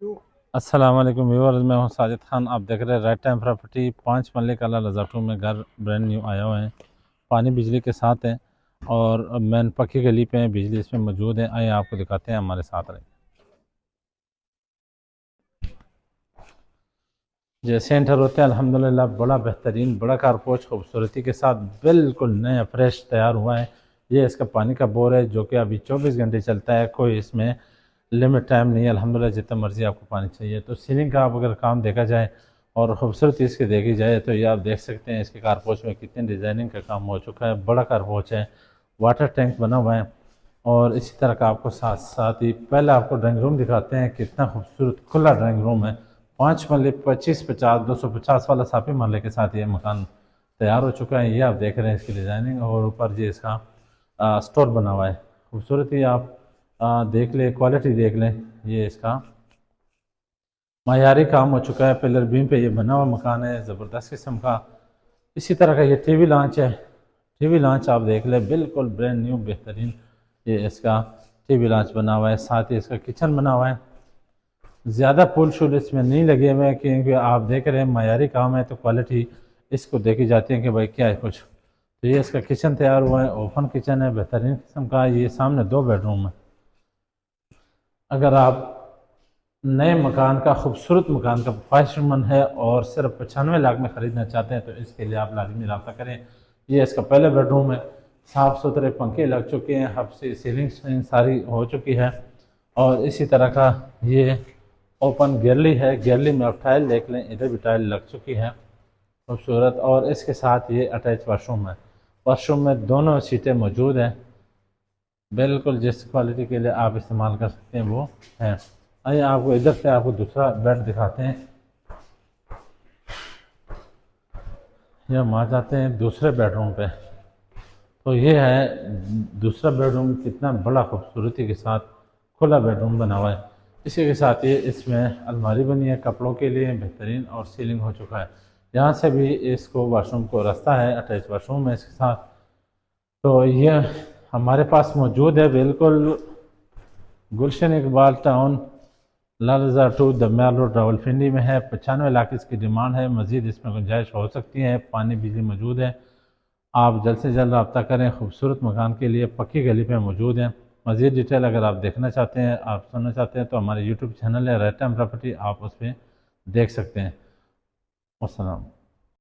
अस्सलाम वालेकुम व्यूअर्स, मैं हूं साजिद खान। आप देख रहे हैं राइट टाइम प्रॉपर्टी। 5 मरले का लजाटू में घर ब्रांड न्यू आया हुआ है। पानी बिजली के साथ है और मेन पक्की गली पे है, बिजली इसमें मौजूद है। आइए आपको दिखाते हैं, हमारे साथ रहे। जैसे एंटर होते हैं अल्हम्दुलिल्लाह बड़ा बेहतरीन बड़ा कारपोच खूबसूरती के साथ बिल्कुल नया फ्रेश तैयार हुआ है। ये इसका पानी का बोर है जो कि अभी 24 घंटे चलता है। कोई इसमें लिमिट टाइम नहीं है। अल्हम्दुलिल्लाह जितना मर्ज़ी आपको पानी चाहिए। तो सीलिंग का आप अगर काम देखा जाए और ख़ूबसूरती इसकी देखी जाए तो ये आप देख सकते हैं इसके कारपोच में कितनी डिज़ाइनिंग का काम हो चुका है। बड़ा कारपोच है, वाटर टैंक बना हुआ है। और इसी तरह का आपको साथ साथ ही पहले आपको ड्राइंग रूम दिखाते हैं। कितना खूबसूरत खुला ड्राइंग रूम है। 5 मरले 25-50 250 वाला साफी मरले के साथ ये मकान तैयार हो चुका है। ये आप देख रहे हैं इसकी डिज़ाइनिंग और ऊपर ये इसका स्टोर बना हुआ है। खूबसूरती आप देख लें, क्वालिटी देख लें। ये इसका मायारी काम हो चुका है। पिलर बीम पे ये बना हुआ मकान है, ज़बरदस्त किस्म का। इसी तरह का ये टीवी लॉन्च है। टीवी लॉन्च आप देख लें, बिल्कुल ब्रांड न्यू बेहतरीन ये इसका टीवी लॉन्च बना हुआ है। साथ ही इसका किचन बना हुआ है। ज़्यादा पुल शुल इसमें नहीं लगे हुए हैं क्योंकि आप देख रहे हैं मायारी काम है तो क्वालिटी इसको देखी जाती है कि भाई क्या है कुछ। तो ये इसका किचन तैयार हुआ है, ओपन किचन है बेहतरीन किस्म का। ये सामने 2 बेडरूम है। अगर आप नए मकान का खूबसूरत मकान का ख्वाहिशमंद है और सिर्फ 95 लाख में ख़रीदना चाहते हैं तो इसके लिए आप लाजमी रब्ता करें। ये इसका पहला बेडरूम है। साफ़ सुथरे पंखे लग चुके हैं, हब से सीलिंग सारी हो चुकी है। और इसी तरह का ये ओपन गैलरी है। गैलरी में आप टाइल देख लें, इधर भी टाइल लग चुकी है खूबसूरत। और इसके साथ ये अटैच वाशरूम है। वाशरूम में दोनों सीटें मौजूद हैं। बिल्कुल जिस क्वालिटी के लिए आप इस्तेमाल कर सकते हैं वो है। आइए आपको इधर से आपको दूसरा बेड दिखाते हैं। ये हम आ जाते हैं दूसरे बेडरूम पे। तो ये है दूसरा बेडरूम, कितना बड़ा खूबसूरती के साथ खुला बेडरूम बना हुआ है। इसी के साथ ये इसमें अलमारी बनी है कपड़ों के लिए बेहतरीन और सीलिंग हो चुका है। यहाँ से भी इसको वाशरूम को रास्ता है, अटैच वाशरूम है इसके साथ। तो ये हमारे पास मौजूद है बिल्कुल गुलशन इकबाल टाउन, लालजा टू दमियाल रोड, रावलपिंडी में है। 95 लाख इसकी डिमांड है। मज़ीद इसमें गुंजाइश हो सकती है। पानी बिजली मौजूद है। आप जल्द से जल्द रब्ता करें। खूबसूरत मकान के लिए पक्की गली पे मौजूद हैं। मज़ीद डिटेल अगर आप देखना चाहते हैं, आप सुनना चाहते हैं तो हमारे यूट्यूब चैनल है राइट टाइम प्रॉपर्टी, आप उस पर देख सकते हैं। अस्सलाम।